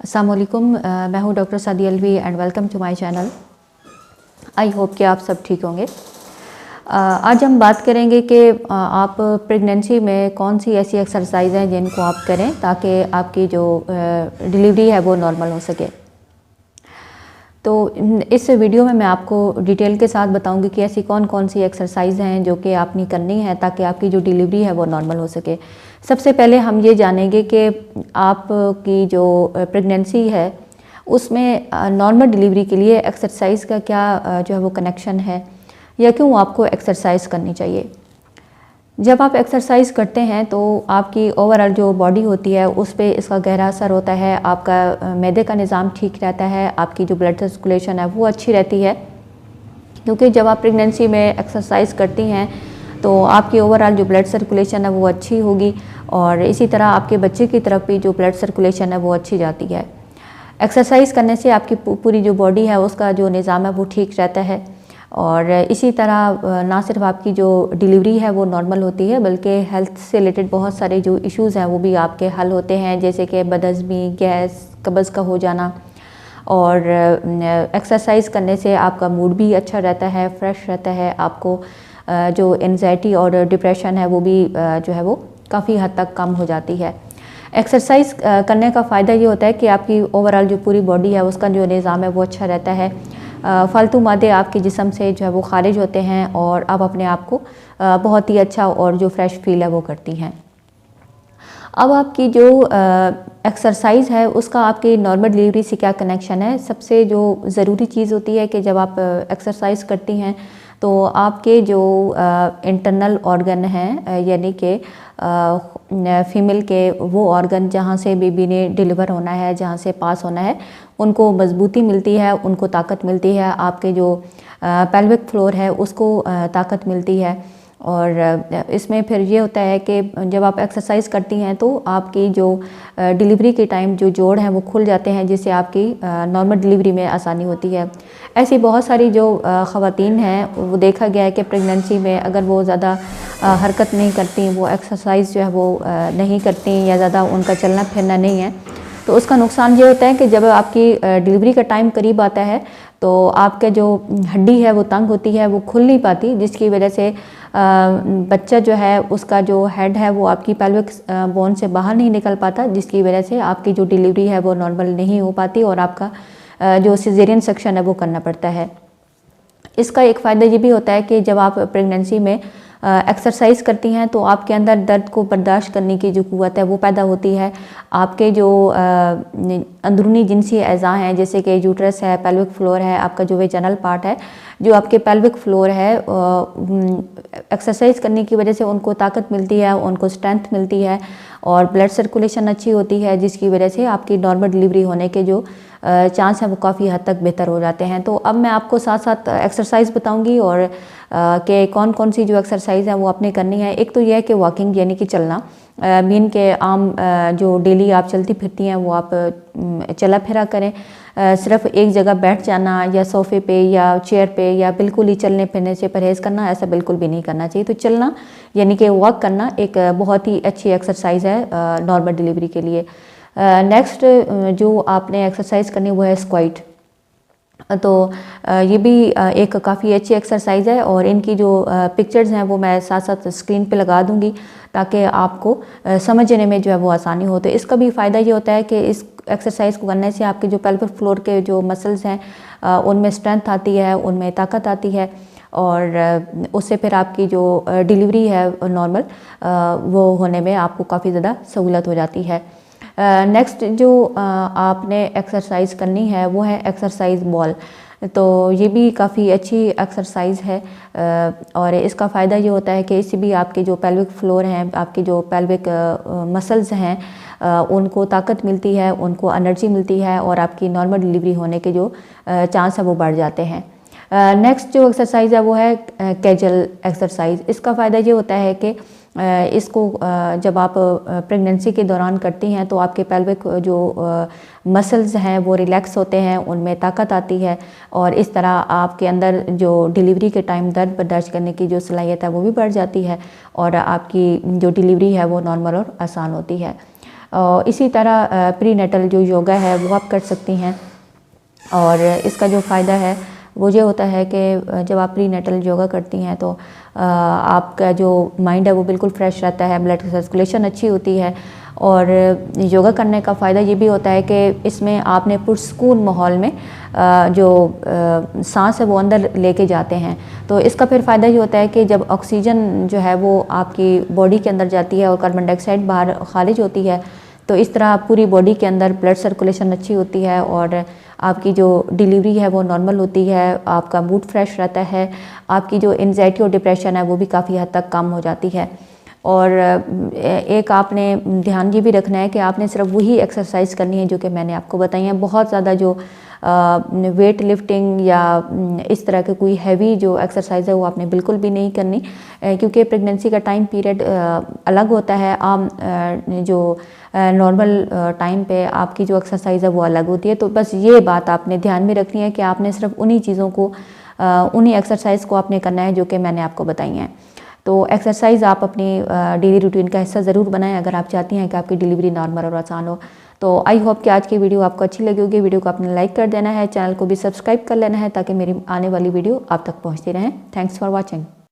अस्सलाम वालेकुम। मैं हूँ doctor Sadia Alvi and welcome to my channel. I hope कि आप सब ठीक होंगे। आज हम बात करेंगे कि आप प्रेगनेंसी में कौन सी ऐसी एक्सरसाइज हैं जिनको आप करें ताकि आपकी जो डिलीवरी है वो नॉर्मल हो सके। तो इस वीडियो में मैं आपको डिटेल के साथ बताऊंगी कि ऐसी कौन कौन सी एक्सरसाइज हैं जो कि आपने करनी है ताकि आपकी जो डिलीवरी है वो नॉर्मल हो सके। सबसे पहले हम ये जानेंगे कि आपकी जो प्रेगनेंसी है उसमें नॉर्मल डिलीवरी के लिए एक्सरसाइज का क्या जो है वो कनेक्शन है या क्यों आपको एक्सरसाइज करनी चाहिए। जब आप एक्सरसाइज करते हैं तो आपकी ओवरऑल जो बॉडी होती है उस पर इसका गहरा असर होता है। आपका मैदे का निज़ाम ठीक रहता है, आपकी जो ब्लड सर्कुलेशन है वो अच्छी रहती है, क्योंकि जब आप प्रेगनेंसी में एक्सरसाइज करती हैं तो आपकी ओवरऑल जो ब्लड सर्कुलेशन है वो अच्छी होगी और इसी तरह आपके बच्चे की तरफ भी जो ब्लड सर्कुलेशन है वो अच्छी जाती है। एक्सरसाइज करने से आपकी पूरी जो बॉडी है उसका जो निज़ाम है वो ठीक रहता है और इसी तरह ना सिर्फ आपकी जो डिलीवरी है वो नॉर्मल होती है बल्कि हेल्थ से रिलेटेड बहुत सारे जो इश्यूज़ हैं वो भी आपके हल होते हैं, जैसे कि बदहज़मी, गैस, कब्ज़ का हो जाना। और एक्सरसाइज करने से आपका मूड भी अच्छा रहता है, फ्रेश रहता है। आपको जो एंजाइटी और डिप्रेशन है वो भी जो है वो काफ़ी हद तक कम हो जाती है। एक्सरसाइज करने का फ़ायदा ये होता है कि आपकी ओवरऑल जो पूरी बॉडी है उसका जो निज़ाम है वो अच्छा रहता है। फालतू मादे आपके जिस्म से जो है वो खारिज होते हैं और आप अपने आप को बहुत ही अच्छा और जो फ्रेश फील है वो करती हैं। अब आपकी जो एक्सरसाइज है उसका आपकी नॉर्मल डिलीवरी से क्या कनेक्शन है। सबसे जो ज़रूरी चीज़ होती है कि जब आप एक्सरसाइज करती हैं तो आपके जो इंटरनल ऑर्गन हैं, यानी कि फीमेल के वो ऑर्गन जहाँ से बेबी ने डिलीवर होना है, जहाँ से पास होना है, उनको मजबूती मिलती है, उनको ताकत मिलती है। आपके जो पेल्विक फ्लोर है उसको ताकत मिलती है। और इसमें फिर ये होता है कि जब आप एक्सरसाइज करती हैं तो आपकी जो डिलीवरी के टाइम जो जोड़ हैं वो खुल जाते हैं, जिससे आपकी नॉर्मल डिलीवरी में आसानी होती है। ऐसी बहुत सारी जो ख़वातीन हैं वो देखा गया है कि प्रेगनेंसी में अगर वो ज़्यादा हरकत नहीं करती, वो एक्सरसाइज जो है वो नहीं करती या ज़्यादा उनका चलना फिरना नहीं है, तो उसका नुकसान ये होता है कि जब आपकी डिलीवरी का टाइम करीब आता है तो आपका जो हड्डी है वो तंग होती है, वो खुल नहीं पाती, जिसकी वजह से बच्चा जो है उसका जो हेड है वो आपकी पेल्विक बोन से बाहर नहीं निकल पाता, जिसकी वजह से आपकी जो डिलीवरी है वो नॉर्मल नहीं हो पाती और आपका जो सिजेरियन सेक्शन है वो करना पड़ता है। इसका एक फ़ायदा ये भी होता है कि जब आप प्रेगनेंसी में एक्सरसाइज करती हैं तो आपके अंदर दर्द को बर्दाश्त करने की जो क़ुव्वत है वो पैदा होती है। आपके जो अंदरूनी जिनसी अज़ा हैं, जैसे कि यूट्रस है, पेल्विक फ्लोर है, आपका जो वेजाइनल पार्ट है, जो आपके पेल्विक फ्लोर है, एक्सरसाइज करने की वजह से उनको ताकत मिलती है, उनको स्ट्रेंथ मिलती है और ब्लड सर्कुलेशन अच्छी होती है, जिसकी वजह से आपकी नॉर्मल डिलीवरी होने के जो चांस है वो काफ़ी हद तक बेहतर हो जाते हैं। तो अब मैं आपको साथ साथ एक्सरसाइज बताऊंगी और कि कौन कौन सी जो एक्सरसाइज है वो आपने करनी है। एक तो यह है कि वॉकिंग यानी कि चलना, मीन के आम जो डेली आप चलती फिरती हैं वो आप चला फिरा करें। सिर्फ एक जगह बैठ जाना या सोफ़े पे या चेयर पे या बिल्कुल ही चलने फिरने से परहेज़ करना, ऐसा बिल्कुल भी नहीं करना चाहिए। तो चलना यानी कि वॉक करना एक बहुत ही अच्छी एक्सरसाइज है नॉर्मल डिलीवरी के लिए। नेक्स्ट जो आपने एक्सरसाइज करनी वो है स्क्वाट। तो ये भी एक काफ़ी अच्छी एक्सरसाइज है और इनकी जो पिक्चर्स हैं वो मैं साथ साथ स्क्रीन पे लगा दूंगी ताकि आपको समझने में जो है वो आसानी हो। तो इसका भी फ़ायदा ये होता है कि इस एक्सरसाइज को करने से आपके जो पेल्विक फ्लोर के जो मसल्स हैं उनमें स्ट्रेंथ आती है, उनमें ताकत आती है और उससे फिर आपकी जो डिलीवरी है नॉर्मल वो होने में आपको काफ़ी ज़्यादा सहूलत हो जाती है। नेक्स्ट जो आपने एक्सरसाइज करनी है वो है एक्सरसाइज बॉल। तो ये भी काफ़ी अच्छी एक्सरसाइज है और इसका फ़ायदा ये होता है कि इससे भी आपके जो पेल्विक फ्लोर हैं, आपके जो पेल्विक मसल्स हैं, उनको ताकत मिलती है, उनको एनर्जी मिलती है और आपकी नॉर्मल डिलीवरी होने के जो चांस है वो बढ़ जाते हैं। नेक्स्ट जो एक्सरसाइज है वो है कैजल एक्सरसाइज। इसका फ़ायदा ये होता है कि इसको जब आप प्रेगनेंसी के दौरान करती हैं तो आपके पेल्विक जो मसल्स हैं वो रिलैक्स होते हैं, उनमें ताकत आती है और इस तरह आपके अंदर जो डिलीवरी के टाइम दर्द बर्दाश्त करने की जो सलाहियत है वो भी बढ़ जाती है और आपकी जो डिलीवरी है वो नॉर्मल और आसान होती है। इसी तरह प्री नेटल जो योगा है वो आप कर सकती हैं। और इसका जो फ़ायदा है वो ये होता है कि जब आप प्री नेटल योगा करती हैं तो आपका जो माइंड है वो बिल्कुल फ्रेश रहता है, ब्लड सर्कुलेशन अच्छी होती है। और योगा करने का फ़ायदा ये भी होता है कि इसमें आपने पुरसकून माहौल में जो सांस है वो अंदर लेके जाते हैं। तो इसका फिर फ़ायदा ये होता है कि जब ऑक्सीजन जो है वो आपकी बॉडी के अंदर जाती है और कार्बन डाइऑक्साइड बाहर खारिज होती है, तो इस तरह पूरी बॉडी के अंदर ब्लड सर्कुलेशन अच्छी होती है और आपकी जो डिलीवरी है वो नॉर्मल होती है, आपका मूड फ्रेश रहता है, आपकी जो एंजाइटी और डिप्रेशन है वो भी काफ़ी हद तक कम हो जाती है। और एक आपने ध्यान ये भी रखना है कि आपने सिर्फ वही एक्सरसाइज करनी है जो कि मैंने आपको बताई हैं। बहुत ज़्यादा जो वेट लिफ्टिंग या इस तरह के कोई हैवी जो एक्सरसाइज है वो आपने बिल्कुल भी नहीं करनी, क्योंकि प्रेगनेंसी का टाइम पीरियड अलग होता है। आम जो नॉर्मल टाइम पे आपकी जो एक्सरसाइज है वो अलग होती है। तो बस ये बात आपने ध्यान में रखनी है कि आपने सिर्फ उन्हीं चीज़ों को उन्हीं एक्सरसाइज को आपने करना है जो कि मैंने आपको बताई हैं। तो एक्सरसाइज आप अपनी डेली रूटीन का हिस्सा ज़रूर बनाएं अगर आप चाहती हैं कि आपकी डिलीवरी नॉर्मल और आसान हो। तो आई होप कि आज की वीडियो आपको अच्छी लगी होगी। वीडियो को आपने लाइक कर देना है, चैनल को भी सब्सक्राइब कर लेना है ताकि मेरी आने वाली वीडियो आप तक पहुंचती रहें। Thanks for watching.